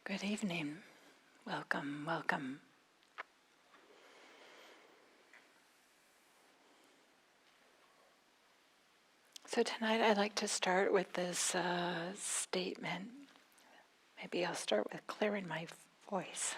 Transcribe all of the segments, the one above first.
Good evening. Welcome, welcome. So tonight I'd like to start with this statement. Maybe I'll start with clearing my voice.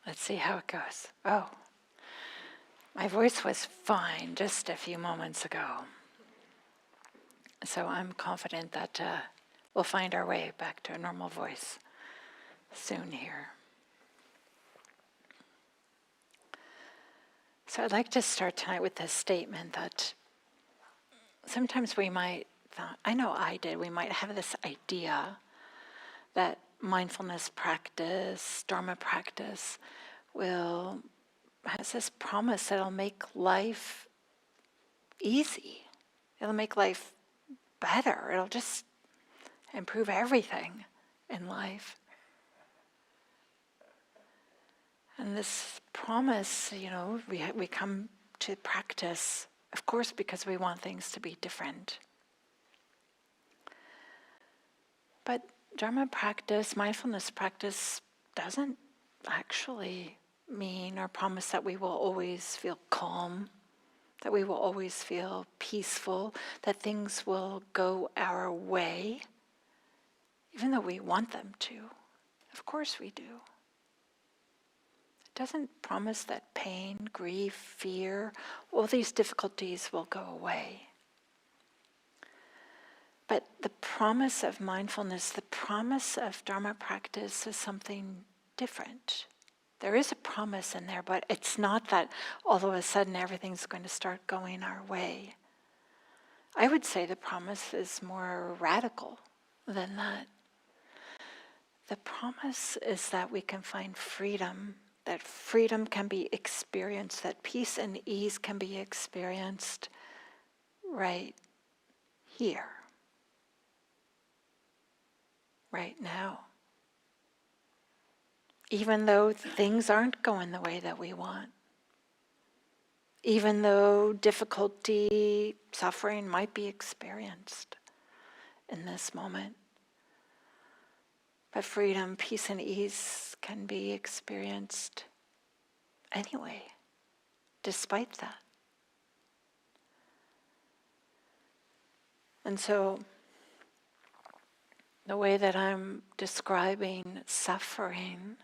Let's see how it goes. Oh, my voice was fine just a few moments ago. So I'm confident that we'll find our way back to a normal voice soon here. So I'd like to start tonight with this statement that sometimes we might, I know I did, we might have this idea that mindfulness practice, Dharma practice, has this promise that it'll make life easy. It'll make life better. It'll just improve everything in life. And this promise, we come to practice, of course, because we want things to be different. But Dharma practice, mindfulness practice, doesn't actually mean or promise that we will always feel calm, that we will always feel peaceful, that things will go our way, even though we want them to. Of course we do. It doesn't promise that pain, grief, fear, all these difficulties will go away. But the promise of mindfulness, the promise of Dharma practice is something different. There is a promise in there, but it's not that all of a sudden everything's going to start going our way. I would say the promise is more radical than that. The promise is that we can find freedom, that freedom can be experienced, that peace and ease can be experienced right here. Right now. Even though things aren't going the way that we want. Even though difficulty, suffering might be experienced in this moment. But freedom, peace, and ease can be experienced anyway, despite that. And so, the way that I'm describing suffering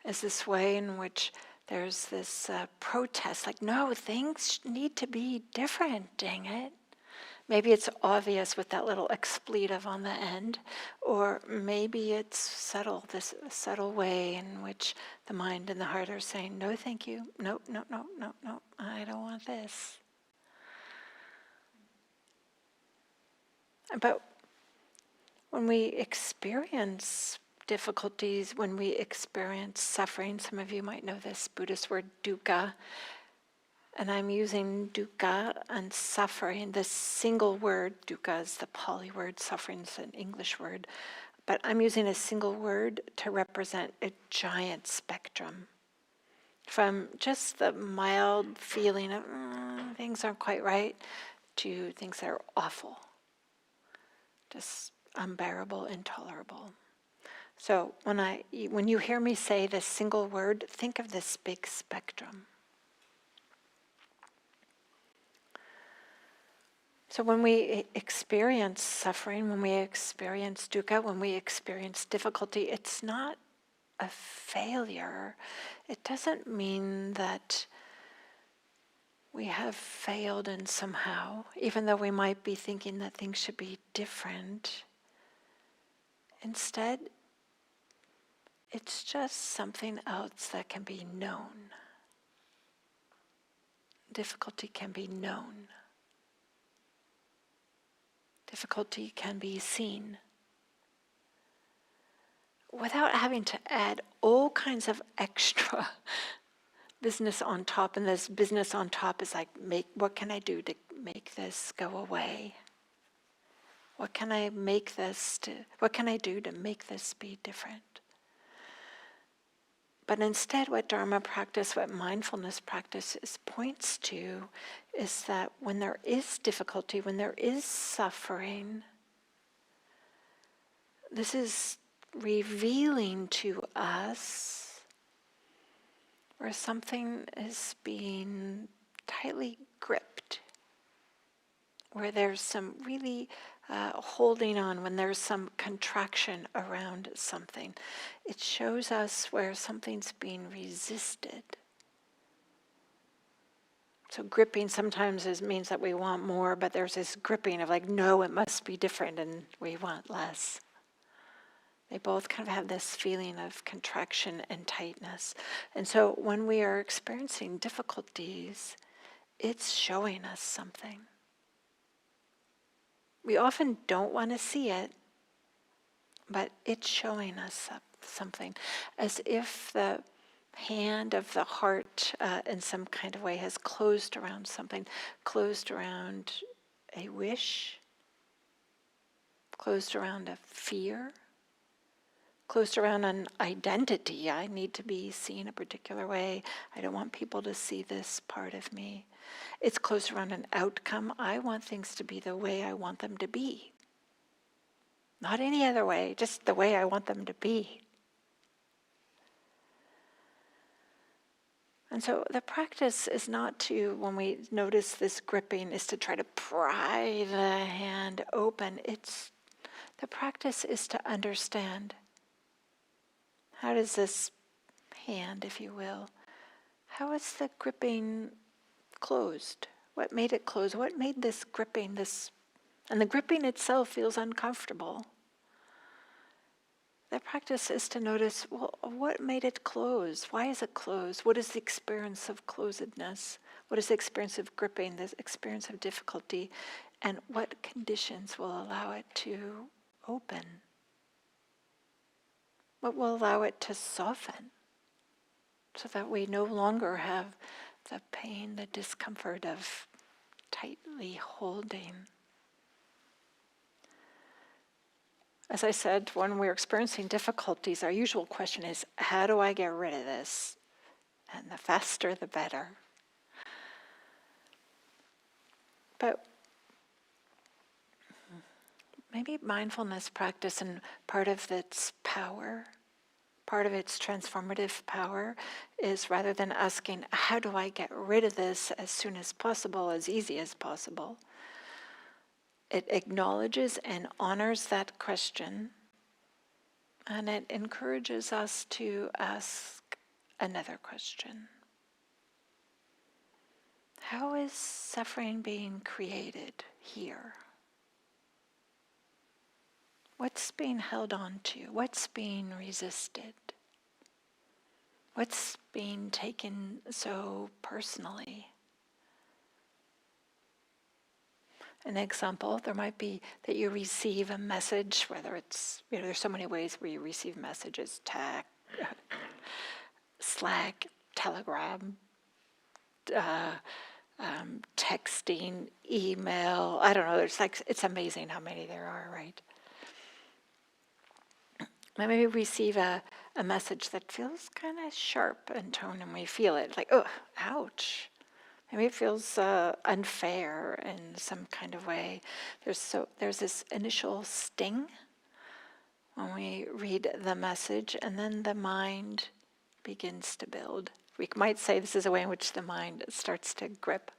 is this way in which there's this protest, like, no, things need to be different, dang it. Maybe it's obvious with that little expletive on the end, or maybe it's subtle, this subtle way in which the mind and the heart are saying, no, thank you, no, I don't want this. But when we experience difficulties, when we experience suffering, some of you might know this Buddhist word dukkha, and I'm using dukkha and suffering, this single word. Dukkha is the Pali word, suffering is an English word, but I'm using a single word to represent a giant spectrum, from just the mild feeling of things aren't quite right, to things that are awful, just unbearable, intolerable. So when you hear me say this single word, think of this big spectrum. So when we experience suffering, when we experience dukkha, when we experience difficulty, it's not a failure. It doesn't mean that we have failed in somehow, even though we might be thinking that things should be different. Instead, it's just something else that can be known. Difficulty can be known. Difficulty can be seen. Without having to add all kinds of extra business on top, and this business on top is like, what can I do to make this go away? What can I do to make this be different? But instead, what Dharma practice, what mindfulness practice points to is that when there is difficulty, when there is suffering, this is revealing to us where something is being tightly gripped, where there's some really holding on, when there's some contraction around something. It shows us where something's being resisted. So gripping sometimes means that we want more, but there's this gripping of like, no, it must be different, and we want less. They both kind of have this feeling of contraction and tightness. And so when we are experiencing difficulties, it's showing us something. We often don't want to see it, but it's showing us something, as if the hand of the heart in some kind of way has closed around something, closed around a wish, closed around a fear, closed around an identity. I need to be seen a particular way. I don't want people to see this part of me. It's closed around an outcome. I want things to be the way I want them to be. Not any other way, just the way I want them to be. And so the practice is not to, when we notice this gripping, is to try to pry the hand open. The practice is to understand, how does this hand, if you will, how is the gripping closed? What made it close? What made this gripping, and the gripping itself feels uncomfortable. The practice is to notice, well, what made it close? Why is it closed? What is the experience of closedness? What is the experience of gripping, the experience of difficulty? And what conditions will allow it to open? What will allow it to soften? So that we no longer have the pain, the discomfort of tightly holding. As I said, when we're experiencing difficulties, our usual question is, how do I get rid of this? And the faster, the better. But maybe mindfulness practice, and part of its power, part of its transformative power, is rather than asking, how do I get rid of this as soon as possible, as easy as possible, it acknowledges and honors that question, and it encourages us to ask another question. How is suffering being created here? What's being held on to? What's being resisted? What's being taken so personally? An example, there might be that you receive a message, whether it's, there's so many ways where you receive messages, Slack, Telegram, texting, email, I don't know, it's amazing how many there are, right? Maybe we receive a message that feels kind of sharp in tone, and we feel it, like, oh, ouch. Maybe it feels unfair in some kind of way. There's this initial sting when we read the message, and then the mind begins to build. We might say this is a way in which the mind starts to grip.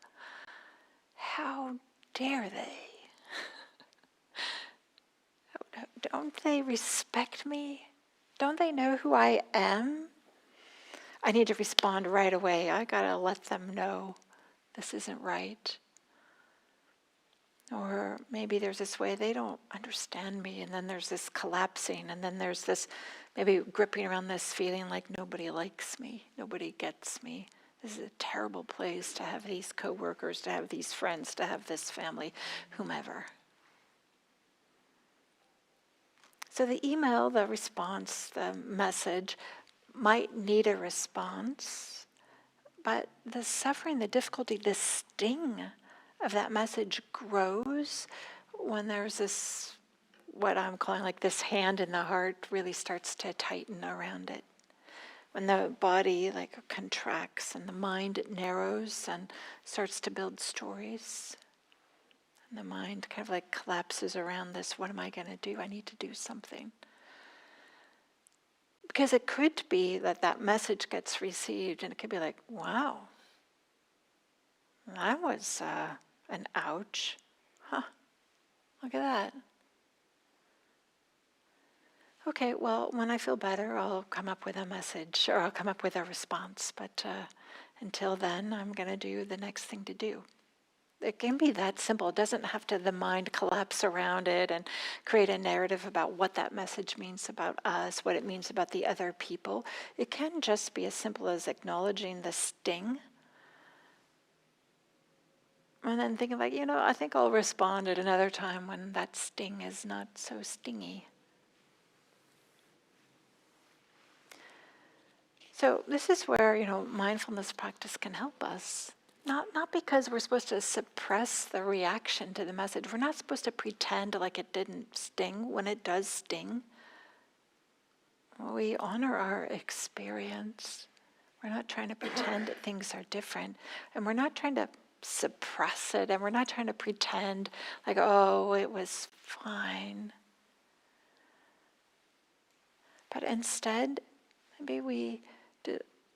How dare they? Don't they respect me? Don't they know who I am? I need to respond right away. I gotta let them know this isn't right. Or maybe there's this way they don't understand me, and then there's this collapsing, and then there's this maybe gripping around this feeling like nobody likes me, nobody gets me. This is a terrible place to have these coworkers, to have these friends, to have this family, whomever. So the email, the response, the message might need a response, but the suffering, the difficulty, the sting of that message grows when there's this, what I'm calling like this hand in the heart really starts to tighten around it. when the body like contracts and the mind narrows and starts to build stories. And the mind kind of like collapses around this, what am I going to do? I need to do something. Because it could be that that message gets received and it could be like, wow, that was an ouch. Huh, look at that. Okay, well, when I feel better, I'll come up with a message or I'll come up with a response. But until then, I'm going to do the next thing to do. It can be that simple. It doesn't have to the mind collapse around it and create a narrative about what that message means about us, what it means about the other people. It can just be as simple as acknowledging the sting. And then thinking like, I think I'll respond at another time when that sting is not so stingy. So this is where, mindfulness practice can help us. Not because we're supposed to suppress the reaction to the message. We're not supposed to pretend like it didn't sting when it does sting. We honor our experience. We're not trying to pretend that things are different. And we're not trying to suppress it. And we're not trying to pretend like, oh, it was fine. But instead, maybe we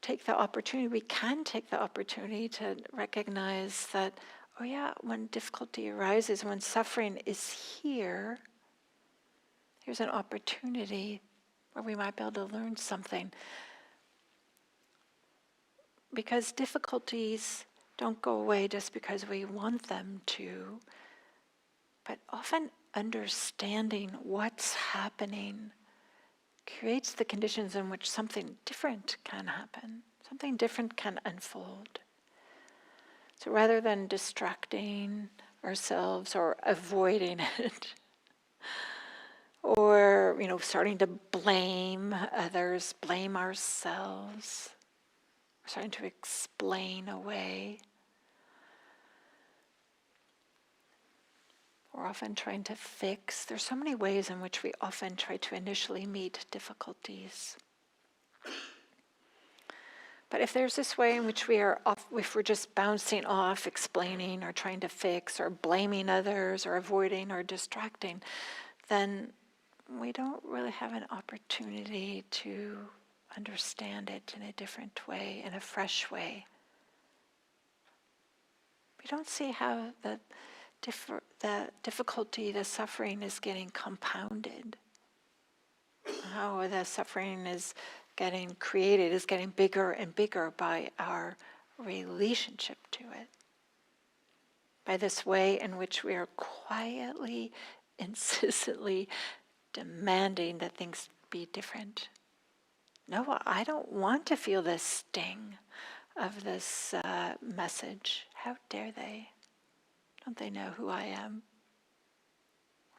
we can take the opportunity to recognize that, oh yeah, when difficulty arises, when suffering is here, here's an opportunity where we might be able to learn something. Because difficulties don't go away just because we want them to, but often understanding what's happening creates the conditions in which something different can happen, something different can unfold. So rather than distracting ourselves or avoiding it, or starting to blame others, blame ourselves, we're starting to explain away. We're often trying to fix. There's so many ways in which we often try to initially meet difficulties. But if there's this way in which if we're just bouncing off, explaining or trying to fix or blaming others or avoiding or distracting, then we don't really have an opportunity to understand it in a different way, in a fresh way. We don't see how the difficulty, the suffering is getting compounded. How the suffering is getting created, is getting bigger and bigger by our relationship to it. By this way in which we are quietly, insistently demanding that things be different. No, I don't want to feel the sting of this message. How dare they? Don't they know who I am?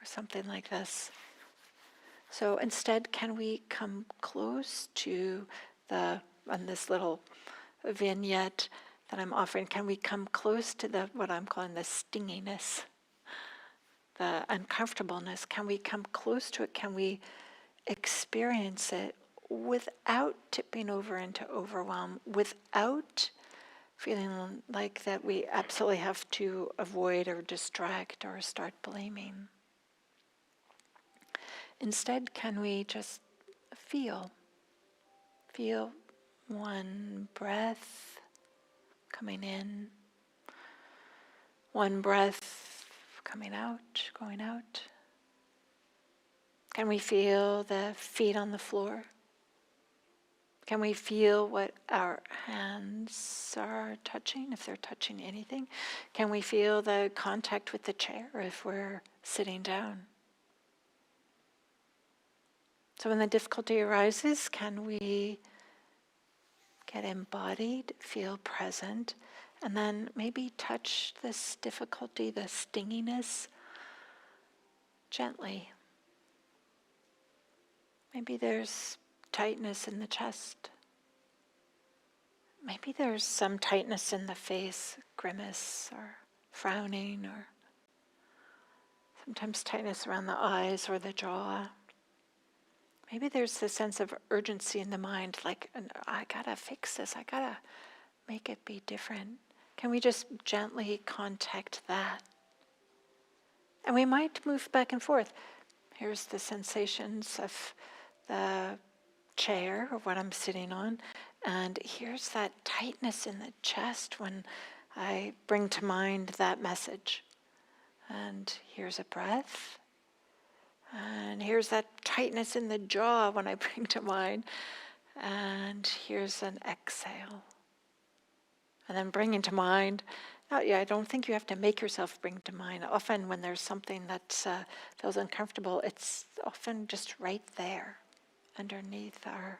Or something like this. So instead, can we come close to on this little vignette that I'm offering, can we come close to what I'm calling the stinginess, the uncomfortableness? Can we come close to it? Can we experience it without tipping over into overwhelm, without feeling like that we absolutely have to avoid or distract or start blaming? Instead, can we just feel one breath coming in, one breath coming out, going out? Can we feel the feet on the floor? Can we feel what our hands are touching, if they're touching anything? Can we feel the contact with the chair if we're sitting down? So when the difficulty arises, can we get embodied, feel present, and then maybe touch this difficulty, the stinginess, gently? Maybe there's tightness in the chest. Maybe there's some tightness in the face, grimace or frowning, or sometimes tightness around the eyes or the jaw. Maybe there's this sense of urgency in the mind, like, I gotta fix this, I gotta make it be different. Can we just gently contact that? And we might move back and forth. Here's the sensations of the chair or what I'm sitting on, and here's that tightness in the chest when I bring to mind that message. And here's a breath. And here's that tightness in the jaw when I bring to mind. And here's an exhale. And then bringing to mind, I don't think you have to make yourself bring to mind. Often when there's something that feels uncomfortable, it's often just right there underneath our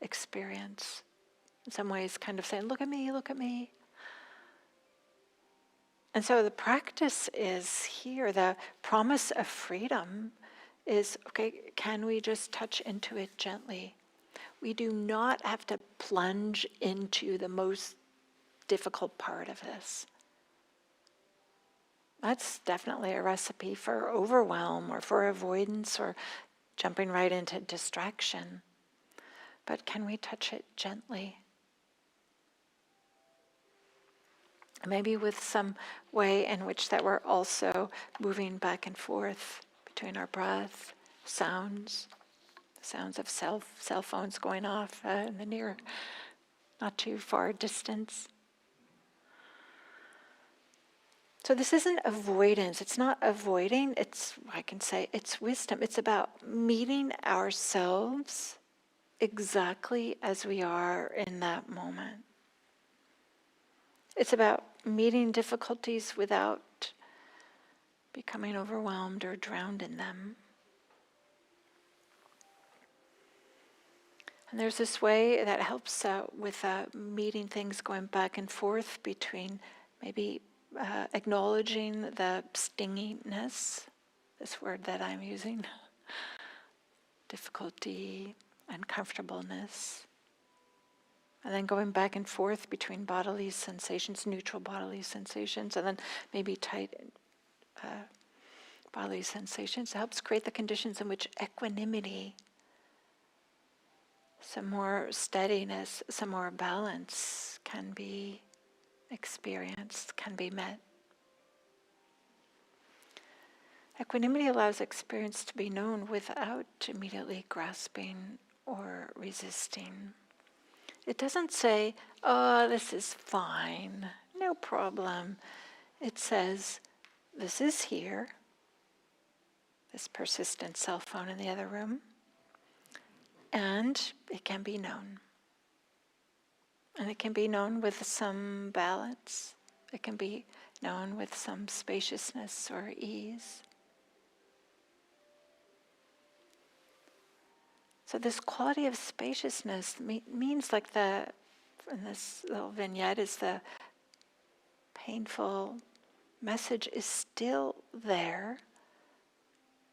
experience. In some ways, kind of saying, look at me, look at me. And so the practice is here, the promise of freedom is, okay, can we just touch into it gently? We do not have to plunge into the most difficult part of this. That's definitely a recipe for overwhelm or for avoidance or jumping right into distraction. But can we touch it gently? Maybe with some way in which that we're also moving back and forth between our breath, sounds, the sounds of cell phones going off in the near, not too far distance. So this isn't avoidance. It's not avoiding. I can say, it's wisdom. It's about meeting ourselves exactly as we are in that moment. It's about meeting difficulties without becoming overwhelmed or drowned in them. And there's this way that helps with meeting things, going back and forth between maybe acknowledging the stinginess, this word that I'm using, difficulty, uncomfortableness, and then going back and forth between bodily sensations, neutral bodily sensations, and then maybe tight bodily sensations. It helps create the conditions in which equanimity, some more steadiness, some more balance can be experienced, can be met. Equanimity allows experience to be known without immediately grasping or resisting. It doesn't say, oh, this is fine, no problem. It says, this is here, this persistent cell phone in the other room, and it can be known. And it can be known with some balance. It can be known with some spaciousness or ease. So this quality of spaciousness means, like in this little vignette, is the painful message is still there.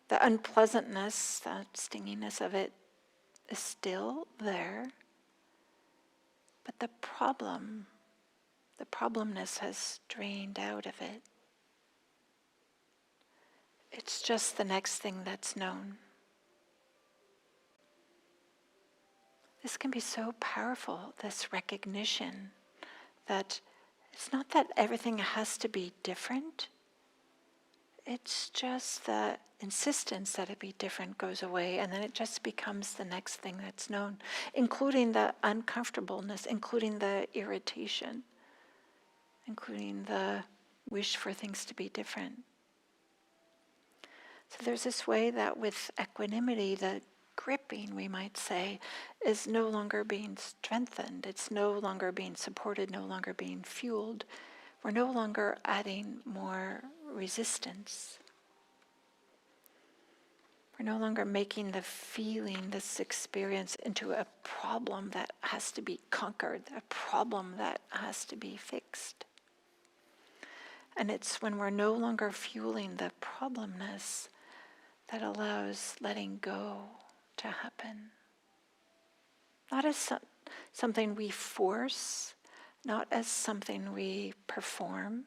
The unpleasantness, the stinginess of it is still there. But the problemness has drained out of it. It's just the next thing that's known. This can be so powerful, this recognition that it's not that everything has to be different. It's just the insistence that it be different goes away, and then it just becomes the next thing that's known, including the uncomfortableness, including the irritation, including the wish for things to be different. So there's this way that with equanimity, the gripping, we might say, is no longer being strengthened. It's no longer being supported, no longer being fueled. We're no longer adding more resistance. We're no longer making the feeling, this experience, into a problem that has to be conquered, a problem that has to be fixed. And it's when we're no longer fueling the problemness that allows letting go to happen. Not as something we force, not as something we perform.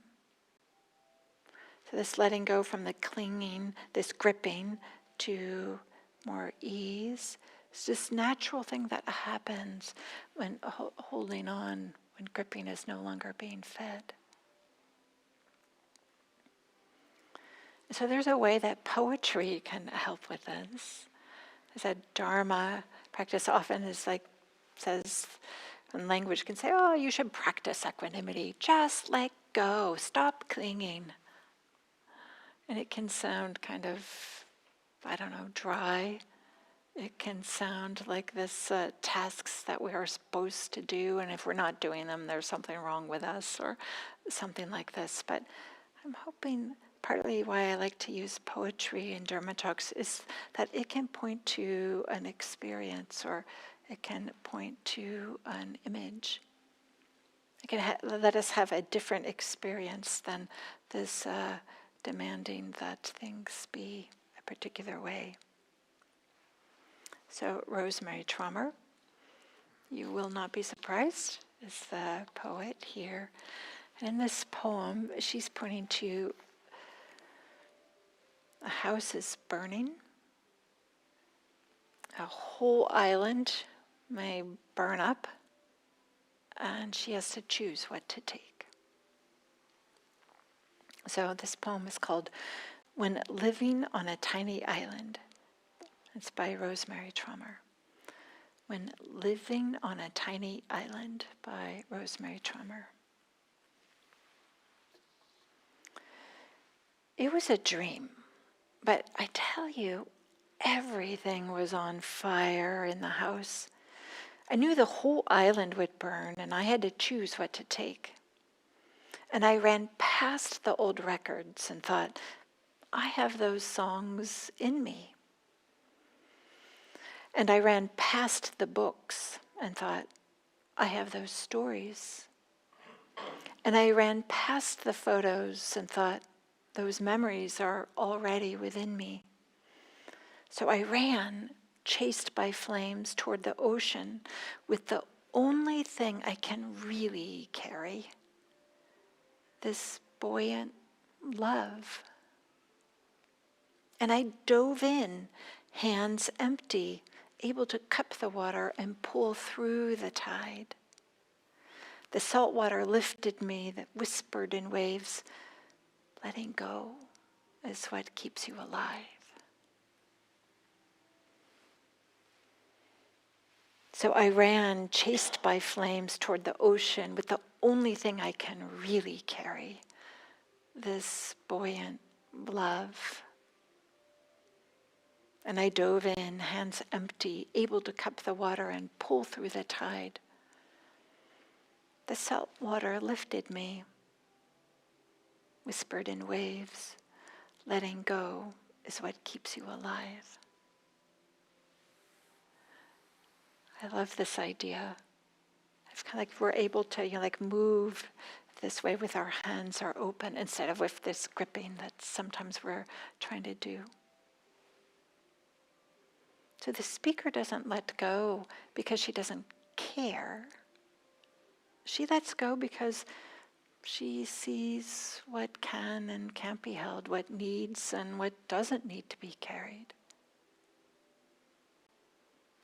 So this letting go from the clinging, this gripping, to more ease, It's this natural thing that happens when holding on, when gripping is no longer being fed. So there's a way that poetry can help with this. There's a Dharma practice often is like, says, and language can say, oh, you should practice equanimity. Just let go. Stop clinging. And it can sound kind of, I don't know, dry. It can sound like this tasks that we are supposed to do, and if we're not doing them, there's something wrong with us, or something like this. But I'm hoping partly why I like to use poetry in Dharma talks is that it can point to an experience, or it can point to an image. It can let us have a different experience than this demanding that things be a particular way. So Rosemerry Trommer, you will not be surprised, is the poet here. And in this poem, she's pointing to a house is burning. A whole island may burn up, and she has to choose what to take. So this poem is called When Living on a Tiny Island. It's by Rosemerry Trommer. When Living on a Tiny Island by Rosemerry Trommer. It was a dream, but I tell you, everything was on fire in the house. I knew the whole island would burn, and I had to choose what to take. And I ran past the old records and thought, I have those songs in me. And I ran past the books and thought, I have those stories. And I ran past the photos and thought, those memories are already within me. So I ran, chased by flames, toward the ocean with the only thing I can really carry, this buoyant love. And I dove in, hands empty, able to cup the water and pull through the tide. The salt water lifted me, that whispered in waves, letting go is what keeps you alive. So I ran, chased by flames, toward the ocean with the only thing I can really carry, this buoyant love. And I dove in, hands empty, able to cup the water and pull through the tide. The salt water lifted me, whispered in waves, letting go is what keeps you alive. I love this idea. It's kind of like we're able to, like move this way with our hands are open instead of with this gripping that sometimes we're trying to do. So the speaker doesn't let go because she doesn't care. She lets go because she sees what can and can't be held, what needs and what doesn't need to be carried.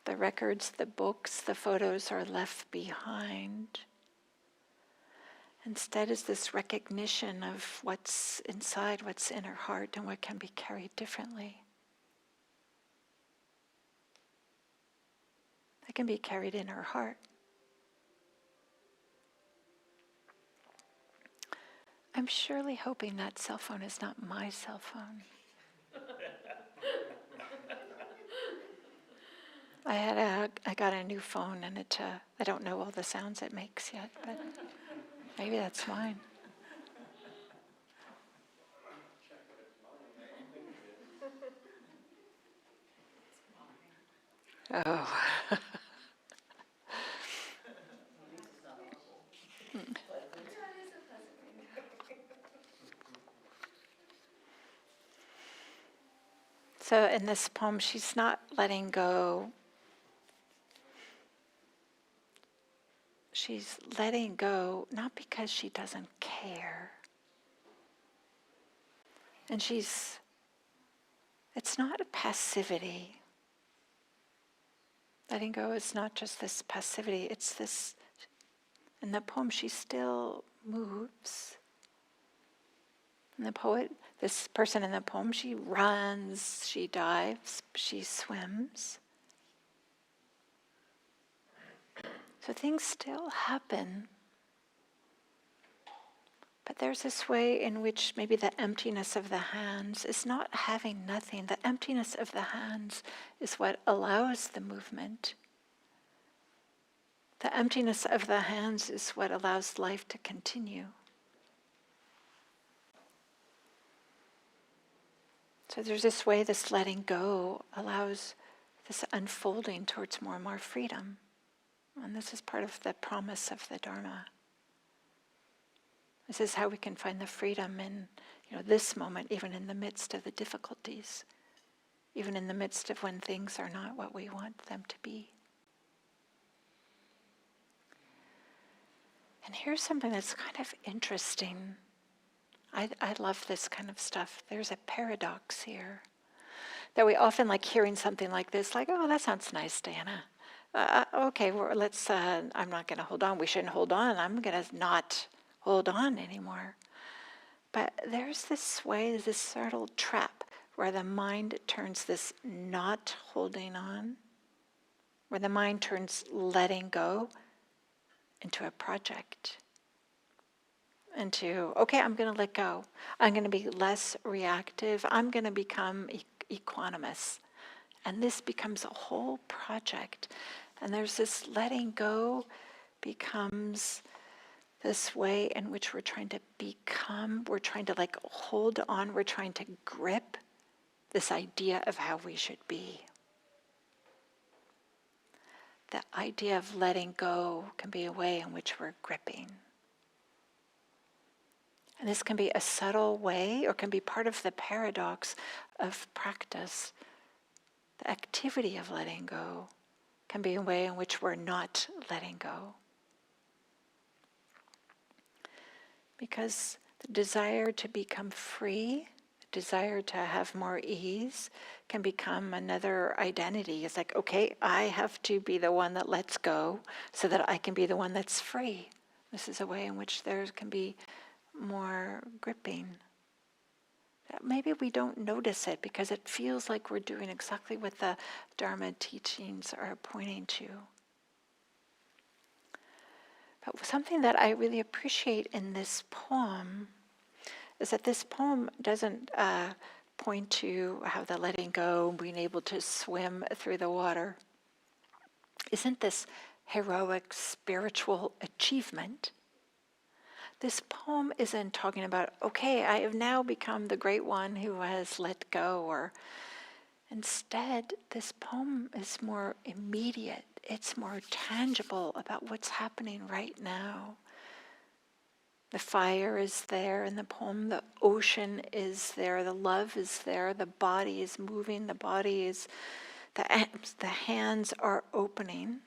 The records, the books, the photos are left behind. Instead is this recognition of what's inside, what's in her heart, and what can be carried differently. It can be carried in her heart. I'm surely hoping that cell phone is not my cell phone. I got a new phone, and I don't know all the sounds it makes yet, but maybe that's mine. Oh. So in this poem, she's not letting go. She's letting go not because she doesn't care. And it's not a passivity. Letting go is not just this passivity, it's this, in the poem she still moves. And the poet, this person in the poem, she runs, she dives, she swims. So things still happen. But there's this way in which maybe the emptiness of the hands is not having nothing. The emptiness of the hands is what allows the movement. The emptiness of the hands is what allows life to continue. So there's this way, this letting go allows this unfolding towards more and more freedom. And this is part of the promise of the Dharma. This is how we can find the freedom in, this moment, even in the midst of the difficulties, even in the midst of when things are not what we want them to be. And here's something that's kind of interesting. I love this kind of stuff. There's a paradox here that we often like hearing something like this, like, oh, that sounds nice, Diana. Okay, well, I'm not going to hold on. We shouldn't hold on. I'm going to not hold on anymore. But there's this way, this subtle trap where the mind turns this not holding on, where the mind turns letting go into a project. Into, okay, I'm going to let go. I'm going to be less reactive. I'm going to become equanimous. And this becomes a whole project. And there's this letting go becomes this way in which we're trying to become, we're trying to hold on, we're trying to grip this idea of how we should be. The idea of letting go can be a way in which we're gripping. And this can be a subtle way or can be part of the paradox of practice. The activity of letting go can be a way in which we're not letting go. Because the desire to become free, the desire to have more ease, can become another identity. It's like, okay, I have to be the one that lets go so that I can be the one that's free. This is a way in which there can be more gripping. Maybe we don't notice it because it feels like we're doing exactly what the Dharma teachings are pointing to. But something that I really appreciate in this poem is that this poem doesn't point to how the letting go, being able to swim through the water, isn't this heroic spiritual achievement. This poem isn't talking about, okay, I have now become the great one who has let go, or instead, this poem is more immediate. It's more tangible about what's happening right now. The fire is there in the poem, the ocean is there, the love is there, the body is moving, the hands are opening.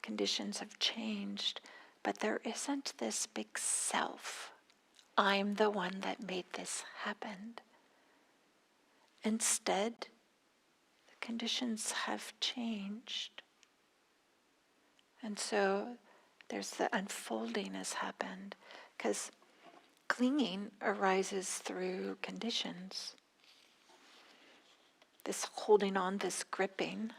Conditions have changed, but there isn't this big self. I'm the one that made this happen. Instead, the conditions have changed. And so there's the unfolding has happened, because clinging arises through conditions. This holding on, this gripping,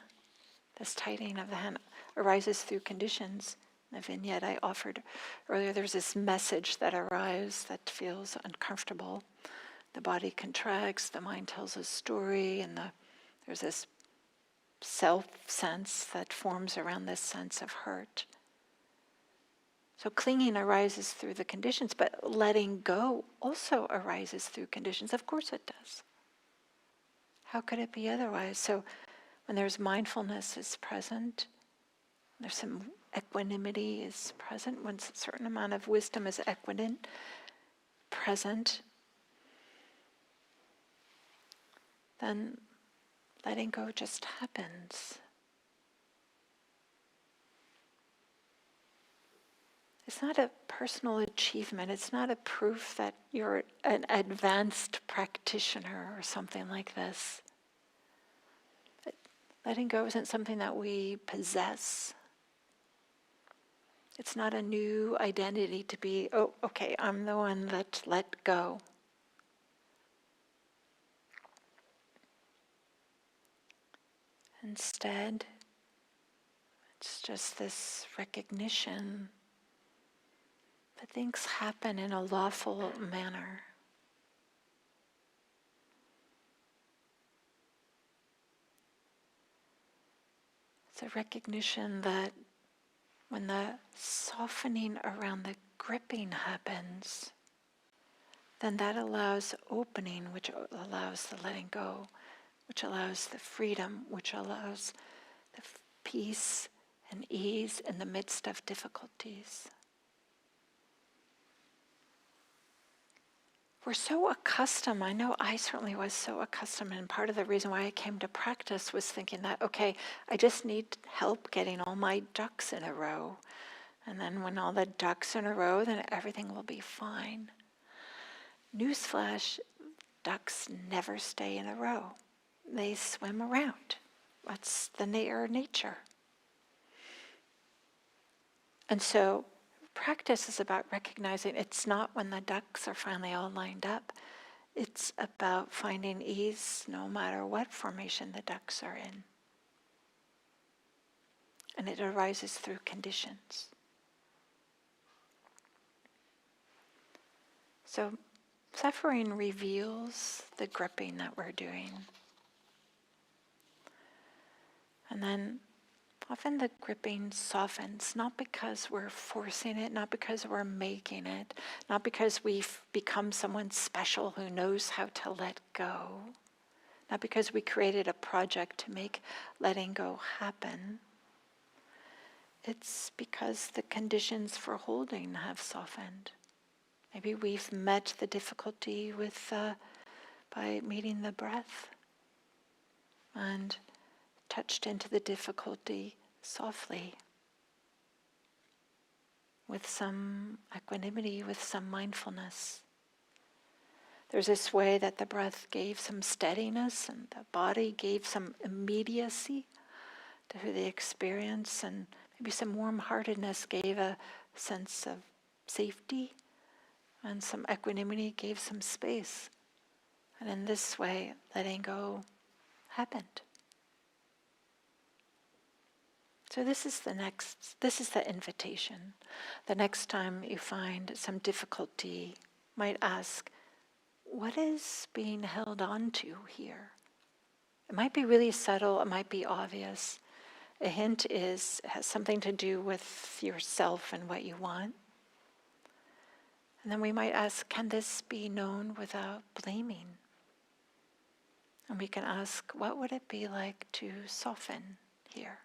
this tightening of the hand arises through conditions. The vignette I offered earlier, there's this message that arrives that feels uncomfortable. The body contracts, the mind tells a story, and there's this self-sense that forms around this sense of hurt. So clinging arises through the conditions, but letting go also arises through conditions. Of course it does. How could it be otherwise? So when there's mindfulness is present, there's some equanimity is present, when a certain amount of wisdom is equident, present, then letting go just happens. It's not a personal achievement. It's not a proof that you're an advanced practitioner or something like this. Letting go isn't something that we possess. It's not a new identity to be, oh, okay, I'm the one that let go. Instead, it's just this recognition that things happen in a lawful manner. It's a recognition that when the softening around the gripping happens, then that allows opening, which allows the letting go, which allows the freedom, which allows the peace and ease in the midst of difficulties. We're so accustomed, I know I certainly was so accustomed, and part of the reason why I came to practice was thinking that, okay, I just need help getting all my ducks in a row. And then when all the ducks in a row, then everything will be fine. Newsflash, ducks never stay in a row. They swim around. That's their nature. And so practice is about recognizing it's not when the ducks are finally all lined up. It's about finding ease no matter what formation the ducks are in. And it arises through conditions. So suffering reveals the gripping that we're doing. And then often the gripping softens, not because we're forcing it, not because we're making it, not because we've become someone special who knows how to let go, not because we created a project to make letting go happen. It's because the conditions for holding have softened. Maybe we've met the difficulty with by meeting the breath and touched into the difficulty softly, with some equanimity, with some mindfulness. There's this way that the breath gave some steadiness and the body gave some immediacy to the experience, and maybe some warm-heartedness gave a sense of safety, and some equanimity gave some space. And in this way, letting go happened. So this is the invitation. The next time you find some difficulty, might ask, what is being held on to here? It might be really subtle, it might be obvious. A hint is, it has something to do with yourself and what you want. And then we might ask, can this be known without blaming? And we can ask, what would it be like to soften here?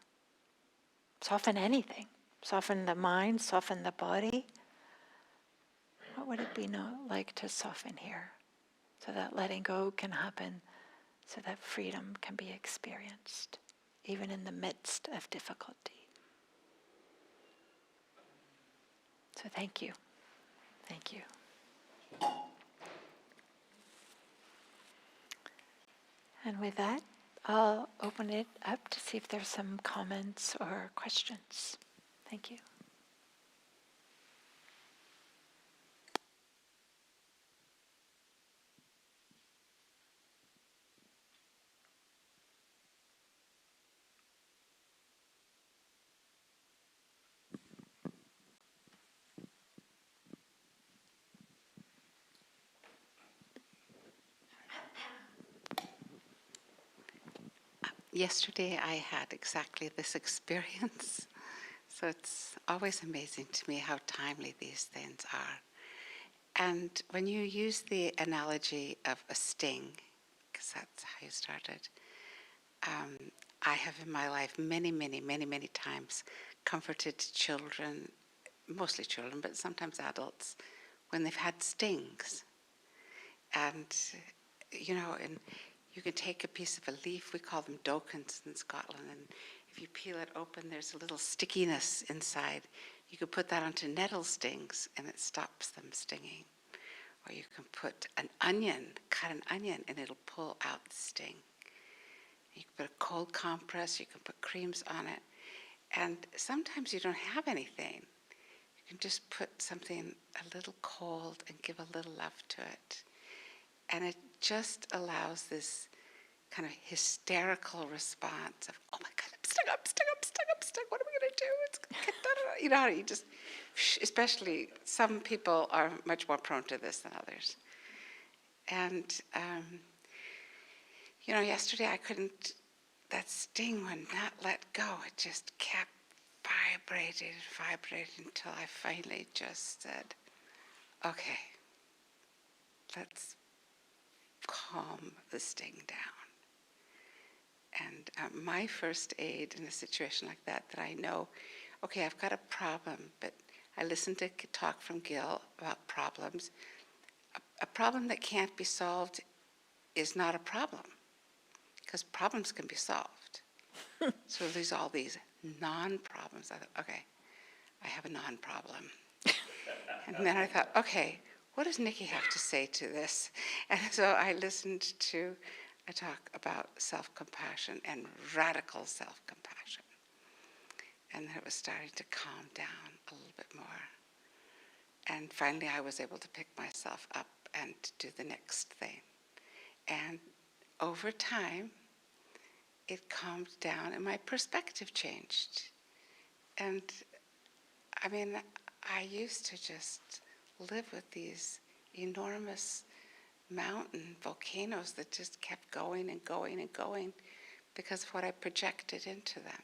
Soften anything. Soften the mind, soften the body. What would it be like to soften here? So that letting go can happen, so that freedom can be experienced, even in the midst of difficulty. So thank you. Thank you. And with that, I'll open it up to see if there's some comments or questions. Thank you. Yesterday I had exactly this experience. So it's always amazing to me how timely these things are. And when you use the analogy of a sting, because that's how you started, I have in my life many, many, many, many times comforted children, mostly children, but sometimes adults, when they've had stings. And, and you can take a piece of a leaf, we call them dokens in Scotland, and if you peel it open, there's a little stickiness inside. You could put that onto nettle stings, and it stops them stinging. Or you can put an onion, cut an onion, and it'll pull out the sting. You can put a cold compress, you can put creams on it. And sometimes you don't have anything. You can just put something a little cold and give a little love to it. And it just allows this kind of hysterical response of, oh my God, I'm stuck, I'm stuck, I'm stuck, I'm stuck. What am I going to do? It's gonna get done. You know how you just, especially some people are much more prone to this than others. And, yesterday I couldn't, that sting would not let go. It just kept vibrating and vibrating until I finally just said, okay, let's calm the sting down. And my first aid in a situation like that I know, okay, I've got a problem, but I listen to talk from Gil about problems. A problem that can't be solved is not a problem, because problems can be solved. So there's all these non-problems. I thought, okay, I have a non-problem. And then I thought, okay, what does Nikki have to say to this? And so I listened to a talk about self-compassion and radical self-compassion. And then it was starting to calm down a little bit more. And finally I was able to pick myself up and do the next thing. And over time, it calmed down and my perspective changed. And I mean, I used to just live with these enormous mountain volcanoes that just kept going and going and going because of what I projected into them.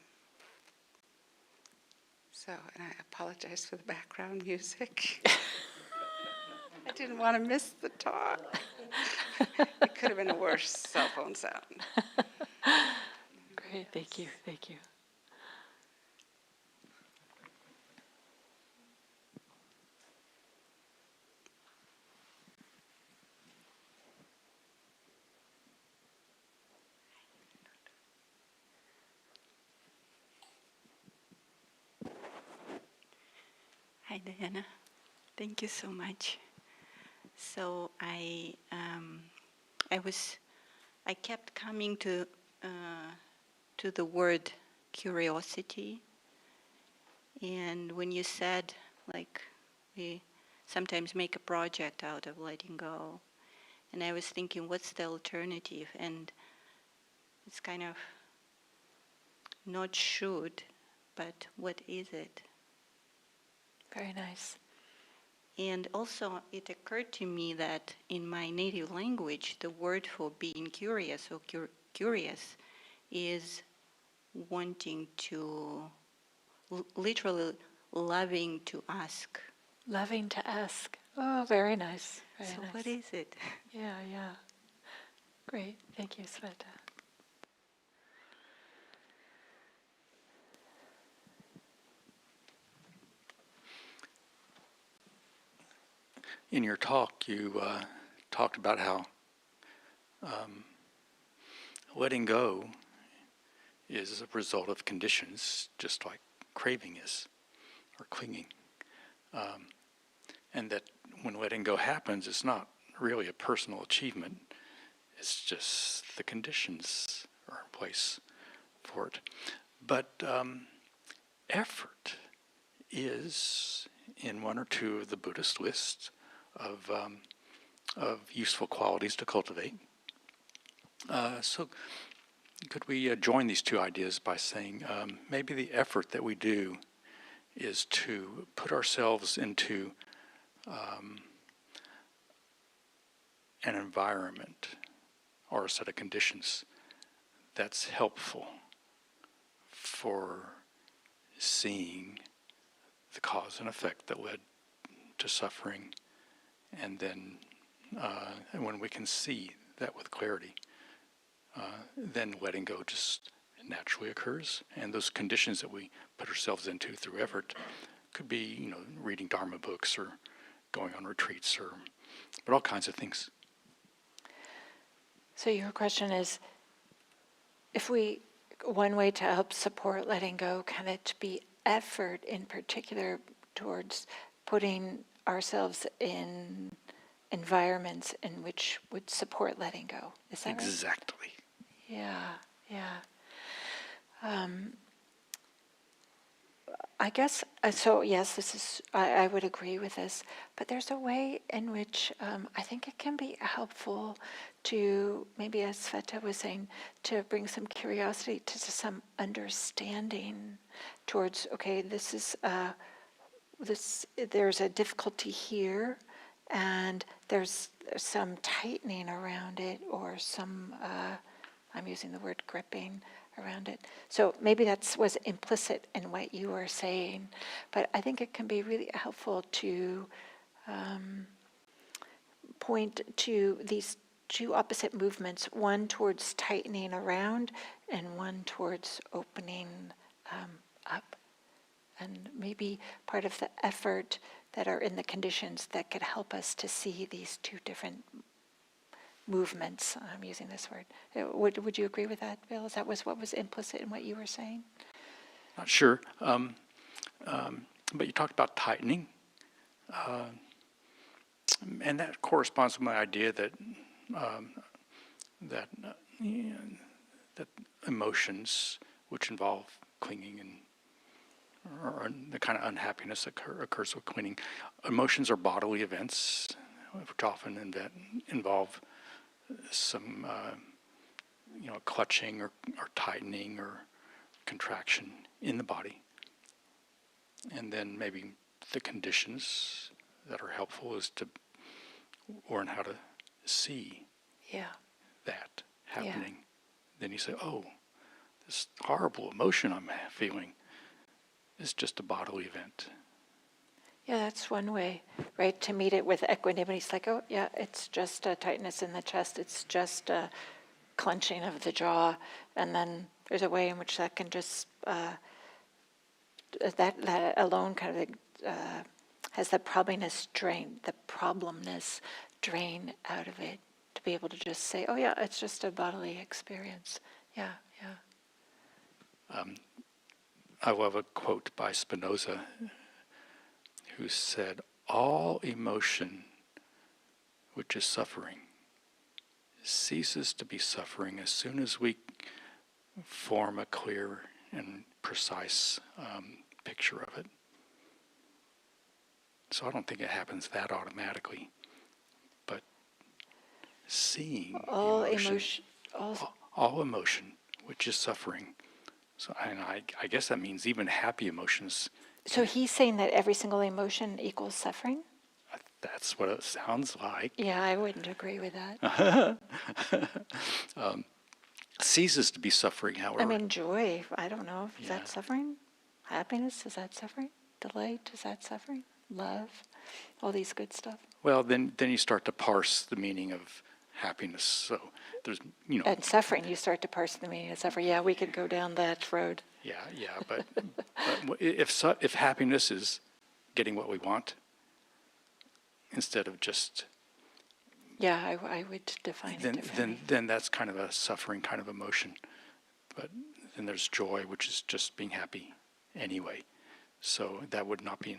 So, and I apologize for the background music. I didn't want to miss the talk. It could have been a worse cell phone sound. Great, thank you, thank you. Hi, Diana. Thank you so much. So I kept coming to the word curiosity, and when you said like we sometimes make a project out of letting go, and I was thinking, what's the alternative? And it's kind of not should, but what is it? Very nice. And also, it occurred to me that in my native language, the word for being curious or curious is wanting to, literally loving to ask. Loving to ask. Oh, very nice. Very So nice. what is it? Yeah, yeah. Great. Thank you, Sveta. In your talk, you talked about how letting go is a result of conditions, just like craving is, or clinging. And that when letting go happens, it's not really a personal achievement. It's just the conditions are in place for it. But effort is in one or two of the Buddhist lists of useful qualities to cultivate. So could we join these two ideas by saying maybe the effort that we do is to put ourselves into an environment or a set of conditions that's helpful for seeing the cause and effect that led to suffering, and then when we can see that with clarity, then letting go just naturally occurs. And those conditions that we put ourselves into through effort could be, reading Dharma books or going on retreats, but all kinds of things. So your question is, one way to help support letting go, can it be effort in particular towards putting ourselves in environments in which would support letting go? Is that right? Exactly. Yeah, Yeah. I guess, so yes, I would agree with this, but there's a way in which I think it can be helpful to, maybe as Sveta was saying, to bring some curiosity to some understanding towards, okay, there's a difficulty here, and there's some tightening around it, or some, I'm using the word gripping around it. So maybe that was implicit in what you were saying, but I think it can be really helpful to point to these two opposite movements, one towards tightening around and one towards opening up. And maybe part of the effort that are in the conditions that could help us to see these two different movements. I'm using this word. Would you agree with that, Bill? That was what was implicit in what you were saying? Not sure. But you talked about tightening. And that corresponds to my idea that that emotions, which involve clinging or the kind of unhappiness that occurs with clinging, emotions are bodily events, which often involve some clutching or tightening or contraction in the body. And then maybe the conditions that are helpful is to learn how to see that happening. Then you say, oh, this horrible emotion I'm feeling is just a bodily event. Yeah, that's one way, right? To meet it with equanimity. It's like, oh, yeah, it's just a tightness in the chest. It's just a clenching of the jaw. And then there's a way in which that can just, that alone kind of has the problemness drain out of it, to be able to just say, oh, yeah, it's just a bodily experience. Yeah. I love a quote by Spinoza, who said, all emotion, which is suffering, ceases to be suffering as soon as we form a clear and precise picture of it. So I don't think it happens that automatically. But seeing All emotion, which is suffering. So, and I guess that means even happy emotions. So he's saying that every single emotion equals suffering? That's what it sounds like. Yeah, I wouldn't agree with that. Ceases to be suffering, however. I mean, joy, I don't know. Is that suffering? Happiness, is that suffering? Delight, is that suffering? Love, all these good stuff. Well, then you start to parse the meaning of happiness. So there's, And suffering, you start to parse the meaning of suffering. Yeah, we could go down that road. Yeah, but if happiness is getting what we want, instead of just... Yeah, I would define it differently. Then that's kind of a suffering kind of emotion. But then there's joy, which is just being happy anyway. So that would not be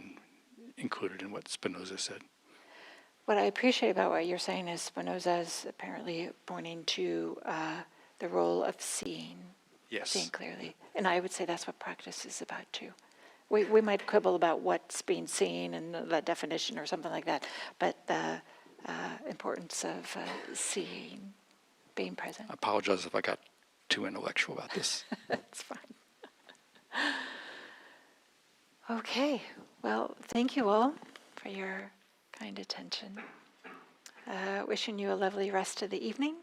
included in what Spinoza said. What I appreciate about what you're saying is Spinoza is apparently pointing to the role of seeing. Yes. Seeing clearly. And I would say that's what practice is about too. We might quibble about what's being seen and the definition or something like that, but the importance of seeing, being present. I apologize if I got too intellectual about this. That's fine. Okay, well, thank you all for your kind attention. Wishing you a lovely rest of the evening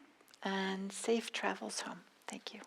and safe travels home. Thank you.